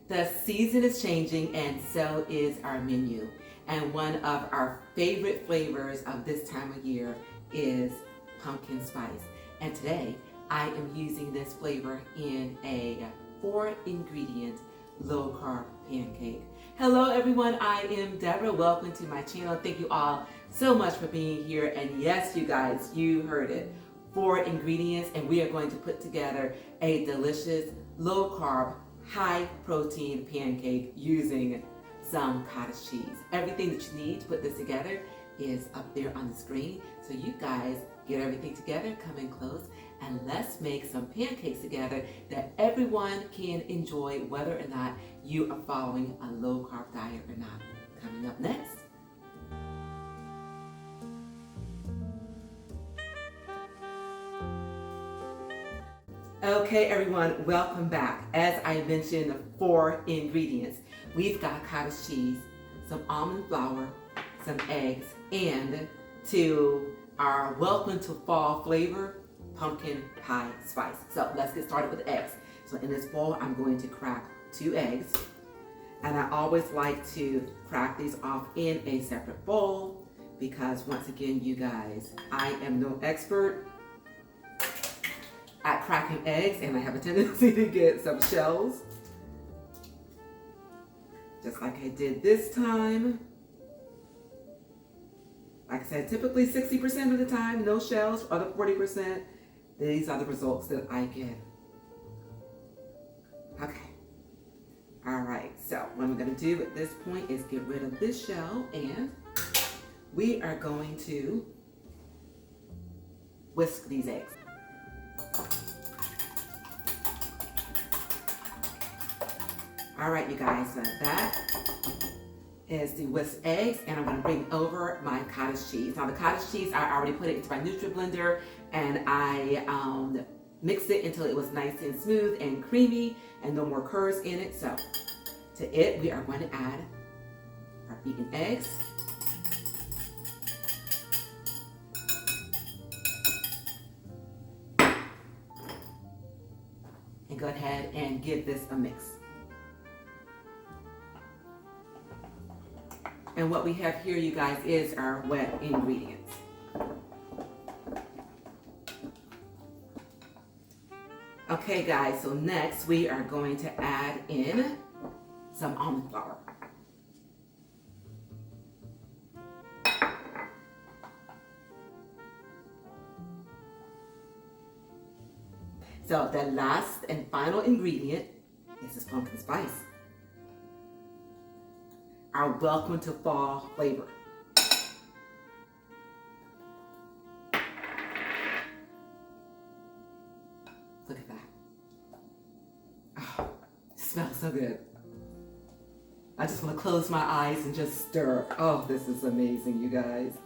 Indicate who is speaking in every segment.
Speaker 1: The season is changing and so is our menu. And one of our favorite flavors of this time of year is pumpkin spice. And today I am using this flavor in a 4-ingredient low-carb pancake. Hello everyone, I am Deborah. Welcome to my channel. Thank you all so much for being here. And yes, you guys, you heard it. 4 ingredients, and we are going to put together a delicious low-carb high protein pancake using some cottage cheese. Everything that you need to put this together is up there on the screen. So you guys get everything together, come in close, and let's make some pancakes together that everyone can enjoy, whether or not you are following a low carb diet or not. Coming up next. Okay everyone, welcome back. As I mentioned, 4 ingredients. We've got cottage cheese, some almond flour, some eggs, and to our welcome to fall flavor, pumpkin pie spice. So let's get started with the eggs. So in this bowl, I'm going to crack 2 eggs. And I always like to crack these off in a separate bowl because once again, you guys, I am no expert at cracking eggs, and I have a tendency to get some shells, just like I did this time. Like I said, typically 60% of the time, no shells. Other 40%, these are the results that I get. Okay. All right, so what I'm gonna do at this point is get rid of this shell, and we are going to whisk these eggs. All right, you guys, so that is the whisked eggs, and I'm gonna bring over my cottage cheese. Now the cottage cheese, I already put it into my NutriBlender, and I mixed it until it was nice and smooth and creamy and no more curds in it. So to it, we are going to add our beaten eggs. And go ahead and give this a mix. And what we have here, you guys, is our wet ingredients. Okay, guys, so next we are going to add in some almond flour. So the last and final ingredient is this pumpkin spice, our welcome to fall flavor. Look at that. Oh, it smells so good. I just want to close my eyes and just stir. Oh, this is amazing, you guys.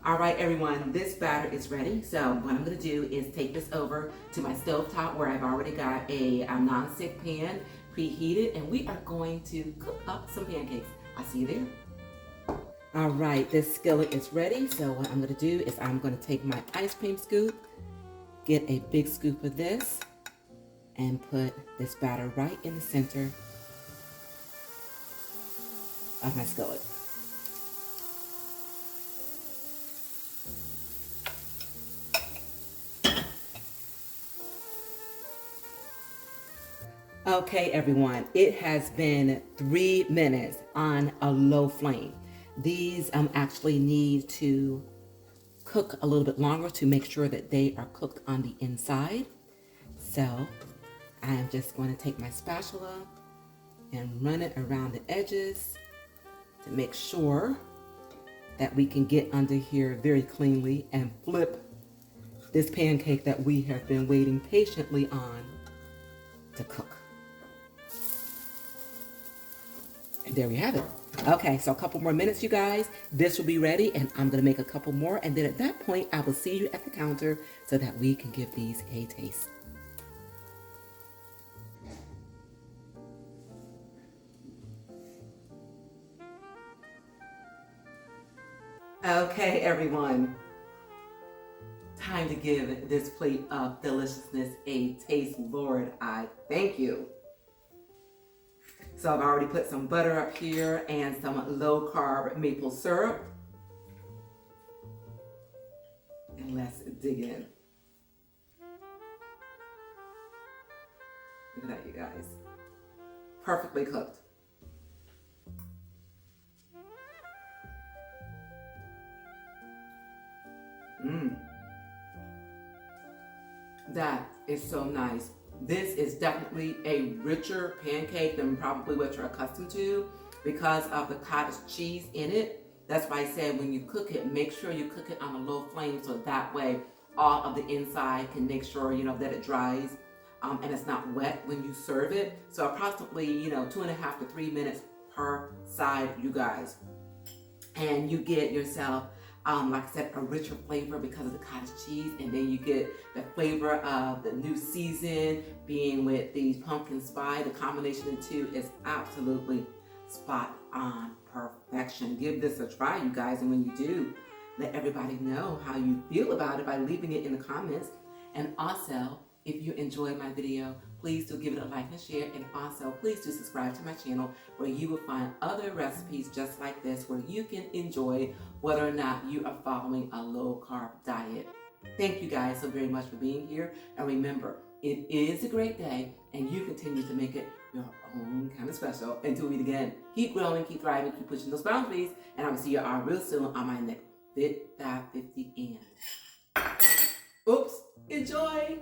Speaker 1: All right, everyone, this batter is ready. So what I'm gonna do is take this over to my stovetop where I've already got a non-stick pan preheated, and we are going to cook up some pancakes. I'll see you there. All right, this skillet is ready. So what I'm gonna do is I'm gonna take my ice cream scoop, get a big scoop of this, and put this batter right in the center of my skillet. Okay, everyone, it has been 3 minutes on a low flame. These actually need to cook a little bit longer to make sure that they are cooked on the inside. So I am just going to take my spatula and run it around the edges to make sure that we can get under here very cleanly and flip this pancake that we have been waiting patiently on to cook. And there we have it. Okay, so a couple more minutes, you guys. This will be ready, and I'm gonna make a couple more, and then at that point, I will see you at the counter so that we can give these a taste. Okay, everyone. time to give this plate of deliciousness a taste. Lord, I thank you. So I've already put some butter up here and some low carb maple syrup. And let's dig in. Look at that, you guys. Perfectly cooked. That is so nice. This is definitely a richer pancake than probably what you're accustomed to because of the cottage cheese in it. That's why I said when you cook it, make sure you cook it on a low flame so that way all of the inside can make sure, that it dries and it's not wet when you serve it. So approximately, 2.5 to 3 minutes per side, you guys. And you get yourself like I said, a richer flavor because of the cottage cheese, and then you get the flavor of the new season being with the pumpkin spice. The combination of the two is absolutely spot on perfection. Give this a try, you guys, and when you do, let everybody know how you feel about it by leaving it in the comments. And also, if you enjoyed my video, please do give it a like and share, and also please do subscribe to my channel where you will find other recipes just like this where you can enjoy whether or not you are following a low carb diet. Thank you guys so very much for being here, and remember, it is a great day and you continue to make it your own kind of special. Until we meet again, keep growing, keep thriving, keep pushing those boundaries, and I will see you all real soon on my next Fit 550 and oops, enjoy.